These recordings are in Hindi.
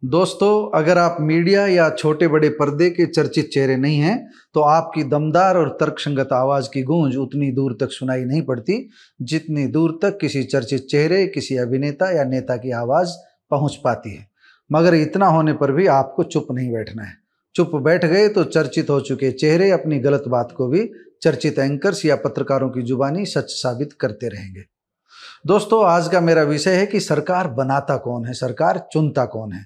दोस्तों, अगर आप मीडिया या छोटे बड़े पर्दे के चर्चित चेहरे नहीं हैं तो आपकी दमदार और तर्कसंगत आवाज की गूंज उतनी दूर तक सुनाई नहीं पड़ती जितनी दूर तक किसी चर्चित चेहरे, किसी अभिनेता या नेता की आवाज पहुंच पाती है। मगर इतना होने पर भी आपको चुप नहीं बैठना है। चुप बैठ गए तो चर्चित हो चुके चेहरे अपनी गलत बात को भी चर्चित एंकर्स या पत्रकारों की जुबानी सच साबित करते रहेंगे। दोस्तों, आज का मेरा विषय है कि सरकार बनाता कौन है, सरकार चुनता कौन है।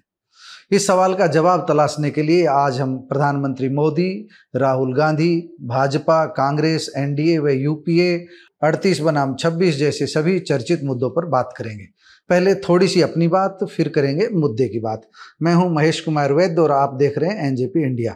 इस सवाल का जवाब तलाशने के लिए आज हम प्रधानमंत्री मोदी, राहुल गांधी, भाजपा, कांग्रेस, एनडीए व यूपीए 38 बनाम 26 जैसे सभी चर्चित मुद्दों पर बात करेंगे। पहले थोड़ी सी अपनी बात, फिर करेंगे मुद्दे की बात। मैं हूं महेश कुमार वैद्य और आप देख रहे हैं एनजेपी इंडिया।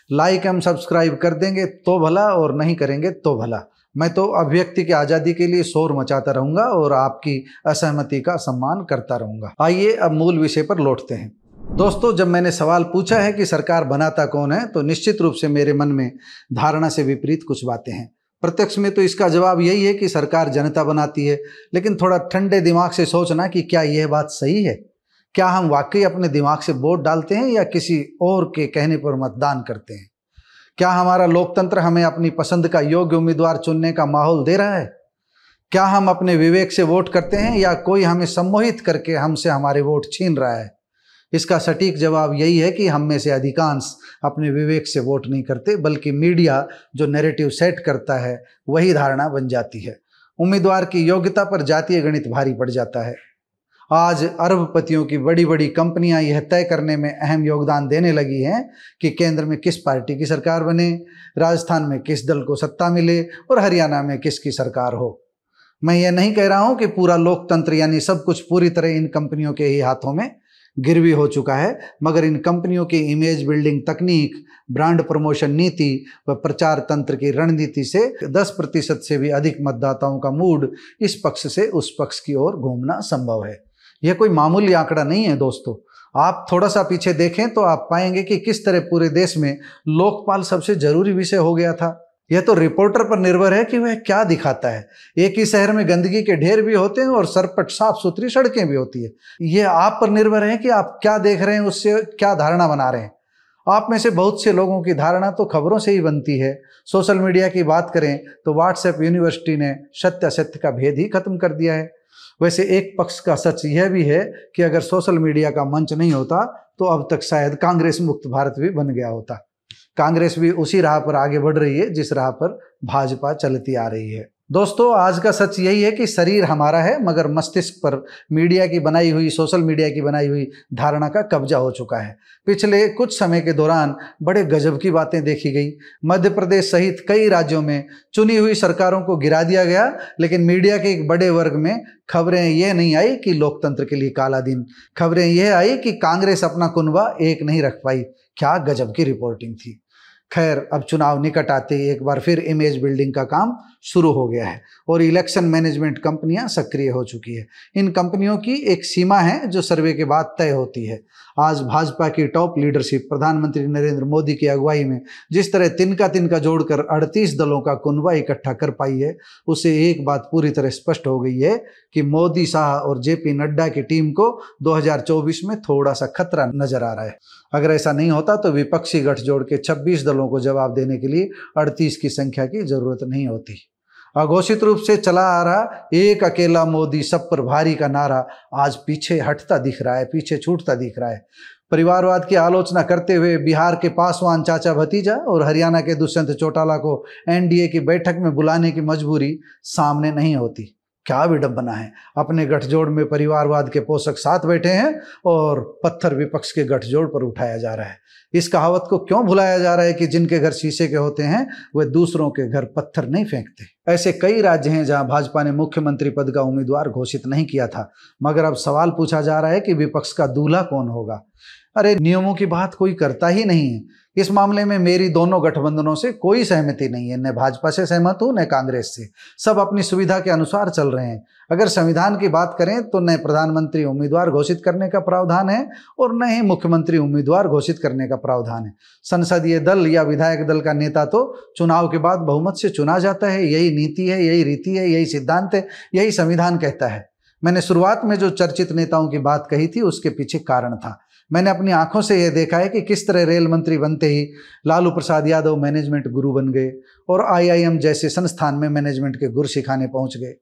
लाइक एवं सब्सक्राइब कर देंगे तो भला, और नहीं करेंगे तो भला। मैं तो अभिव्यक्ति की आज़ादी के लिए शोर मचाता रहूंगा और आपकी असहमति का सम्मान करता रहूंगा। आइए अब मूल विषय पर लौटते हैं। दोस्तों, जब मैंने सवाल पूछा है कि सरकार बनाता कौन है तो निश्चित रूप से मेरे मन में धारणा से विपरीत कुछ बातें हैं। प्रत्यक्ष में तो इसका जवाब यही है कि सरकार जनता बनाती है, लेकिन थोड़ा ठंडे दिमाग से सोचना कि क्या यह बात सही है। क्या हम वाकई अपने दिमाग से वोट डालते हैं या किसी और के कहने पर मतदान करते हैं? क्या हमारा लोकतंत्र हमें अपनी पसंद का योग्य उम्मीदवार चुनने का माहौल दे रहा है? क्या हम अपने विवेक से वोट करते हैं या कोई हमें सम्मोहित करके हमसे हमारे वोट छीन रहा है? इसका सटीक जवाब यही है कि हम में से अधिकांश अपने विवेक से वोट नहीं करते, बल्कि मीडिया जो नैरेटिव सेट करता है वही धारणा बन जाती है। उम्मीदवार की योग्यता पर जातीय गणित भारी पड़ जाता है। आज अरबपतियों की बड़ी बड़ी कंपनियां यह तय करने में अहम योगदान देने लगी हैं कि केंद्र में किस पार्टी की सरकार बने, राजस्थान में किस दल को सत्ता मिले और हरियाणा में किसकी सरकार हो। मैं ये नहीं कह रहा हूं कि पूरा लोकतंत्र यानी सब कुछ पूरी तरह इन कंपनियों के ही हाथों में गिरवी हो चुका है, मगर इन कंपनियों की इमेज बिल्डिंग तकनीक, ब्रांड प्रमोशन नीति व प्रचार तंत्र की रणनीति से 10% से भी अधिक मतदाताओं का मूड इस पक्ष से उस पक्ष की ओर घूमना संभव है। यह कोई मामूली आंकड़ा नहीं है दोस्तों। आप थोड़ा सा पीछे देखें तो आप पाएंगे कि किस तरह पूरे देश में लोकपाल सबसे जरूरी विषय हो गया था। यह तो रिपोर्टर पर निर्भर है कि वह क्या दिखाता है। एक ही शहर में गंदगी के ढेर भी होते हैं और सरपट साफ सुथरी सड़कें भी होती है। यह आप पर निर्भर है कि आप क्या देख रहे हैं, उससे क्या धारणा बना रहे हैं। आप में से बहुत से लोगों की धारणा तो खबरों से ही बनती है। सोशल मीडिया की बात करें तो व्हाट्सएप यूनिवर्सिटी ने सत्य असत्य का भेद ही खत्म कर दिया है। वैसे एक पक्ष का सच यह भी है कि अगर सोशल मीडिया का मंच नहीं होता तो अब तक शायद कांग्रेस मुक्त भारत भी बन गया होता। कांग्रेस भी उसी राह पर आगे बढ़ रही है जिस राह पर भाजपा चलती आ रही है। दोस्तों, आज का सच यही है कि शरीर हमारा है, मगर मस्तिष्क पर मीडिया की बनाई हुई, सोशल मीडिया की बनाई हुई धारणा का कब्जा हो चुका है। पिछले कुछ समय के दौरान बड़े गजब की बातें देखी गई। मध्य प्रदेश सहित कई राज्यों में चुनी हुई सरकारों को गिरा दिया गया, लेकिन मीडिया के एक बड़े वर्ग में खबरें यह नहीं आई कि लोकतंत्र के लिए काला दिन। खबरें यह आई कि कांग्रेस अपना कुनबा एक नहीं रख पाई। क्या गजब की रिपोर्टिंग थी। खैर, अब चुनाव निकट आते ही एक बार फिर इमेज बिल्डिंग का काम शुरू हो गया है और इलेक्शन मैनेजमेंट कंपनियां सक्रिय हो चुकी है। इन कंपनियों की एक सीमा है जो सर्वे के बाद तय होती है। आज भाजपा की टॉप लीडरशिप प्रधानमंत्री नरेंद्र मोदी की अगुवाई में जिस तरह तिनका तिनका जोड़कर 38 दलों का कुनबा इकट्ठा कर पाई है, उससे एक बात पूरी तरह स्पष्ट हो गई है कि मोदी, शाह और जेपी नड्डा की टीम को 2024 में थोड़ा सा खतरा नजर आ रहा है। अगर ऐसा नहीं होता तो विपक्षी गठजोड़ के 26 दलों को जवाब देने के लिए 38 की संख्या की जरूरत नहीं होती। अघोषित रूप से चला आ रहा एक अकेला मोदी सब पर भारी का नारा आज पीछे हटता दिख रहा है, पीछे छूटता दिख रहा है। परिवारवाद की आलोचना करते हुए बिहार के पासवान चाचा भतीजा और हरियाणा के दुष्यंत चौटाला को एनडीए की बैठक में बुलाने की मजबूरी सामने नहीं होती। क्या विडंबना है। अपने गठजोड़ में परिवारवाद के पोषक साथ बैठे हैं और पत्थर विपक्ष के गठजोड़ पर उठाया जा रहा है। इस कहावत को क्यों भुलाया जा रहा है कि जिनके घर शीशे के होते हैं वे दूसरों के घर पत्थर नहीं फेंकते। ऐसे कई राज्य हैं जहां भाजपा ने मुख्यमंत्री पद का उम्मीदवार घोषित नहीं किया था, मगर अब सवाल पूछा जा रहा है कि विपक्ष का दूल्हा कौन होगा। अरे, नियमों की बात कोई करता ही नहीं है। इस मामले में मेरी दोनों गठबंधनों से कोई सहमति नहीं है, न भाजपा से सहमत हूं न कांग्रेस से। सब अपनी सुविधा के अनुसार चल रहे हैं। अगर संविधान की बात करें तो न प्रधानमंत्री उम्मीदवार घोषित करने का प्रावधान है और न ही मुख्यमंत्री उम्मीदवार घोषित करने का प्रावधान है। संसदीय दल या विधायक दल का नेता तो चुनाव के बाद बहुमत से चुना जाता है। यही नीति है, यही रीति है, यही सिद्धांत है, यही संविधान कहता है। मैंने शुरुआत में जो चर्चित नेताओं की बात कही थी उसके पीछे कारण था। मैंने अपनी आंखों से यह देखा है कि किस तरह रेल मंत्री बनते ही लालू प्रसाद यादव मैनेजमेंट गुरु बन गए और IIM जैसे संस्थान में मैनेजमेंट के गुर सिखाने पहुंच गए।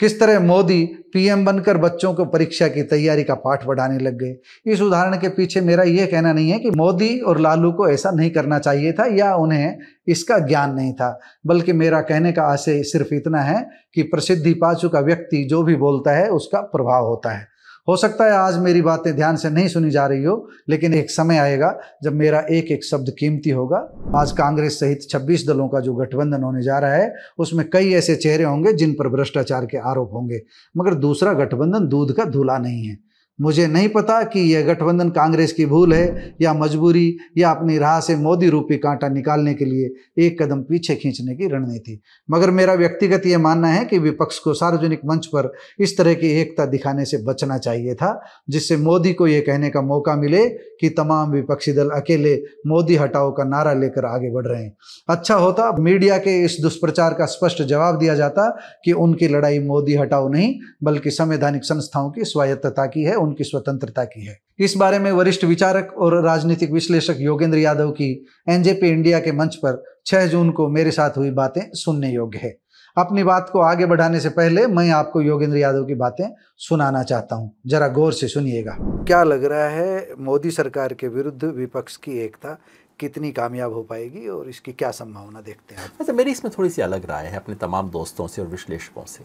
किस तरह मोदी PM बनकर बच्चों को परीक्षा की तैयारी का पाठ पढ़ाने लग गए। इस उदाहरण के पीछे मेरा यह कहना नहीं है कि मोदी और लालू को ऐसा नहीं करना चाहिए था या उन्हें इसका ज्ञान नहीं था, बल्कि मेरा कहने का आशय सिर्फ इतना है कि प्रसिद्धि पा चुका व्यक्ति जो भी बोलता है उसका प्रभाव होता है। हो सकता है आज मेरी बातें ध्यान से नहीं सुनी जा रही हो, लेकिन एक समय आएगा जब मेरा एक एक शब्द कीमती होगा। आज कांग्रेस सहित 26 दलों का जो गठबंधन होने जा रहा है उसमें कई ऐसे चेहरे होंगे जिन पर भ्रष्टाचार के आरोप होंगे, मगर दूसरा गठबंधन दूध का धुला नहीं है। मुझे नहीं पता कि यह गठबंधन कांग्रेस की भूल है या मजबूरी या अपनी राह से मोदी रूपी कांटा निकालने के लिए एक कदम पीछे खींचने की रणनीति, मगर मेरा व्यक्तिगत यह मानना है कि विपक्ष को सार्वजनिक मंच पर इस तरह की एकता दिखाने से बचना चाहिए था, जिससे मोदी को यह कहने का मौका मिले कि तमाम विपक्षी दल अकेले मोदी हटाओ का नारा लेकर आगे बढ़ रहे हैं। अच्छा होता मीडिया के इस दुष्प्रचार का स्पष्ट जवाब दिया जाता कि उनकी लड़ाई मोदी हटाओ नहीं बल्कि संवैधानिक संस्थाओं की स्वायत्तता की है, उनकी स्वतंत्रता की है। इस बारे में वरिष्ठ विचारक और राजनीतिक विश्लेषक योगेंद्र यादव की NJP इंडिया के मंच पर 6 जून को मेरे साथ हुई बातें सुनने योग्य है। अपनी बात को आगे बढ़ाने से पहले मैं आपको योगेंद्र यादव की बातें सुनाना चाहता हूं, जरा गौर से सुनिएगा। क्या लग रहा है मोदी सरकार के विरुद्ध विपक्ष की एकता कितनी कामयाब हो पाएगी और इसकी क्या संभावना देखते हैं? अच्छा, मेरी इसमें थोड़ी सी अलग राय है अपने तमाम दोस्तों से और विश्लेषकों से।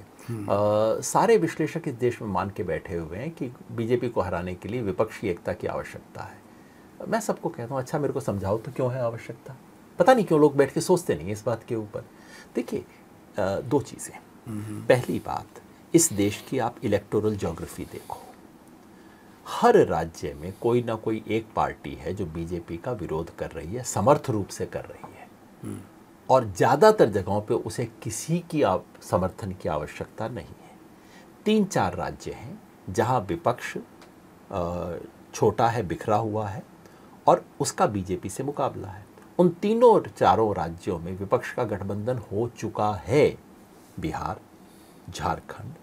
सारे विश्लेषक इस देश में मान के बैठे हुए हैं कि बीजेपी को हराने के लिए विपक्षी एकता की आवश्यकता है। मैं सबको कहता हूँ, अच्छा मेरे को समझाओ तो क्यों है आवश्यकता। पता नहीं क्यों लोग बैठ के सोचते नहीं इस बात के ऊपर। देखिए, 2 चीज़ें। पहली बात, इस देश की आप इलेक्टोरल ज्योग्राफी देखो। हर राज्य में कोई ना कोई एक पार्टी है जो बीजेपी का विरोध कर रही है, समर्थ रूप से कर रही है, और ज़्यादातर जगहों पे उसे किसी की समर्थन की आवश्यकता नहीं है। 3-4 राज्य हैं जहां विपक्ष छोटा है, बिखरा हुआ है और उसका बीजेपी से मुकाबला है। उन 3-4 राज्यों में विपक्ष का गठबंधन हो चुका है। बिहार, झारखंड,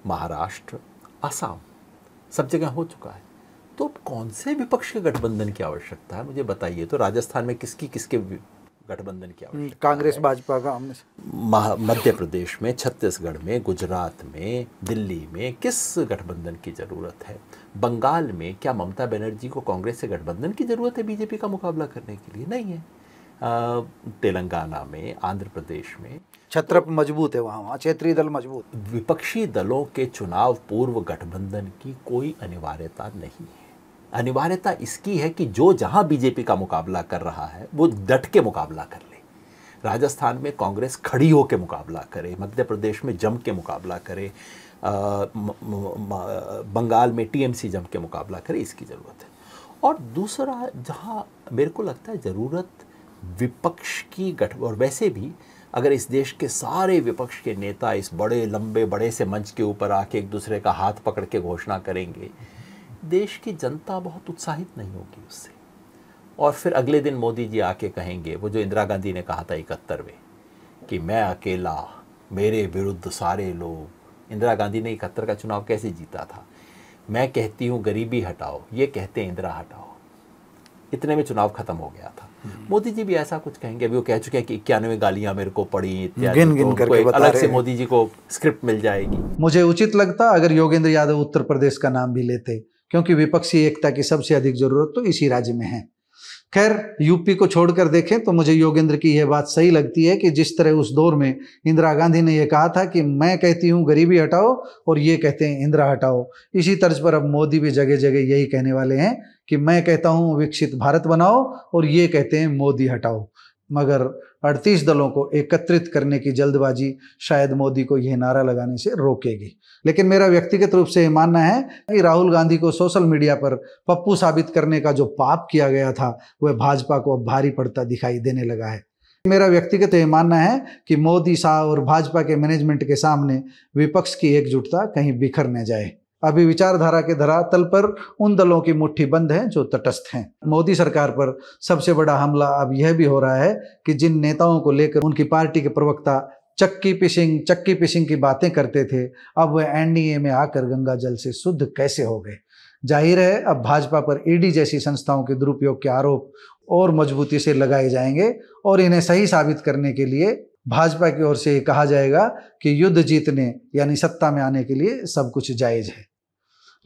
महाराष्ट्र, असम, सब जगह हो चुका है। तो कौन से विपक्ष के गठबंधन की आवश्यकता है, मुझे बताइए। तो राजस्थान में किसके गठबंधन की आवश्यकता? कांग्रेस भाजपा का। मध्य प्रदेश में, छत्तीसगढ़ में, गुजरात में, दिल्ली में किस गठबंधन की ज़रूरत है? बंगाल में क्या ममता बनर्जी को कांग्रेस से गठबंधन की ज़रूरत है बीजेपी का मुकाबला करने के लिए? नहीं है। तेलंगाना में, आंध्र प्रदेश में छत्रप मजबूत है, वहाँ क्षेत्रीय दल मजबूत। विपक्षी दलों के चुनाव पूर्व गठबंधन की कोई अनिवार्यता नहीं है। अनिवार्यता इसकी है कि जो जहां बीजेपी का मुकाबला कर रहा है वो डट के मुकाबला कर ले। राजस्थान में कांग्रेस खड़ी होकर मुकाबला करे, मध्य प्रदेश में जम के मुकाबला करे, बंगाल में TMC जम के मुकाबला करे, इसकी ज़रूरत है। और दूसरा जहां मेरे को लगता है ज़रूरत विपक्ष की और वैसे भी अगर इस देश के सारे विपक्ष के नेता इस बड़े लंबे बड़े से मंच के ऊपर आके एक दूसरे का हाथ पकड़ के घोषणा करेंगे, देश की जनता बहुत उत्साहित नहीं होगी उससे। और फिर अगले दिन मोदी जी आके कहेंगे वो जो इंदिरा गांधी ने कहा था 71वें, कि मैं अकेला, मेरे विरुद्ध सारे लोग। इंदिरा गांधी ने 71 का चुनाव कैसे जीता था? मैं कहती हूँ गरीबी हटाओ, ये कहते हैं इंदिरा हटाओ। इतने में चुनाव खत्म हो गया था। मोदी जी भी ऐसा कुछ कहेंगे। अभी वो कह चुके हैं कि 91 गालियां मेरे को पड़ी इत्यादि, गिन करके बता अलग से मोदी जी को स्क्रिप्ट मिल जाएगी। मुझे उचित लगता अगर योगेंद्र यादव उत्तर प्रदेश का नाम भी लेते, क्योंकि विपक्षी एकता की सबसे अधिक जरूरत तो इसी राज्य में है। खैर, यूपी को छोड़कर देखें तो मुझे योगेंद्र की यह बात सही लगती है कि जिस तरह उस दौर में इंदिरा गांधी ने यह कहा था कि मैं कहती हूँ गरीबी हटाओ और ये कहते हैं इंदिरा हटाओ, इसी तर्ज पर अब मोदी भी जगह जगह यही कहने वाले हैं कि मैं कहता हूँ विकसित भारत बनाओ और ये कहते हैं मोदी हटाओ। मगर 38 दलों को एकत्रित करने की जल्दबाजी शायद मोदी को यह नारा लगाने से रोकेगी। लेकिन मेरा व्यक्तिगत रूप से ये मानना है कि राहुल गांधी को सोशल मीडिया पर पप्पू साबित करने का जो पाप किया गया था वह भाजपा को अब भारी पड़ता दिखाई देने लगा है। मेरा व्यक्तिगत ये मानना है कि मोदी शाह और भाजपा के मैनेजमेंट के सामने विपक्ष की एकजुटता कहीं बिखर न जाए। अभी विचारधारा के धरातल पर उन दलों की मुट्ठी बंद है जो तटस्थ हैं। मोदी सरकार पर सबसे बड़ा हमला अब यह भी हो रहा है कि जिन नेताओं को लेकर उनकी पार्टी के प्रवक्ता चक्की पिशिंग की बातें करते थे, अब वह एनडीए में आकर गंगा जल से शुद्ध कैसे हो गए। जाहिर है अब भाजपा पर ईडी जैसी संस्थाओं के दुरुपयोग के आरोप और मजबूती से लगाए जाएंगे और इन्हें सही साबित करने के लिए भाजपा की ओर से कहा जाएगा कि युद्ध जीतने यानी सत्ता में आने के लिए सब कुछ जायज है।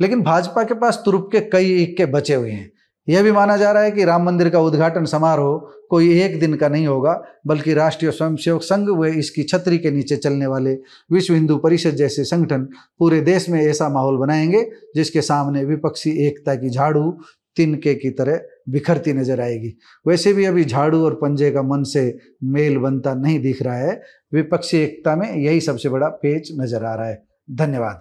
लेकिन भाजपा के पास तुरुप के कई इक्के बचे हुए हैं। यह भी माना जा रहा है कि राम मंदिर का उद्घाटन समारोह कोई एक दिन का नहीं होगा, बल्कि राष्ट्रीय स्वयंसेवक संघ व इसकी छतरी के नीचे चलने वाले विश्व हिंदू परिषद जैसे संगठन पूरे देश में ऐसा माहौल बनाएंगे जिसके सामने विपक्षी एकता की झाड़ू तिनके की तरह बिखरती नजर आएगी। वैसे भी अभी झाड़ू और पंजे का मन से मेल बनता नहीं दिख रहा है। विपक्षी एकता में यही सबसे बड़ा पेच नजर आ रहा है। धन्यवाद।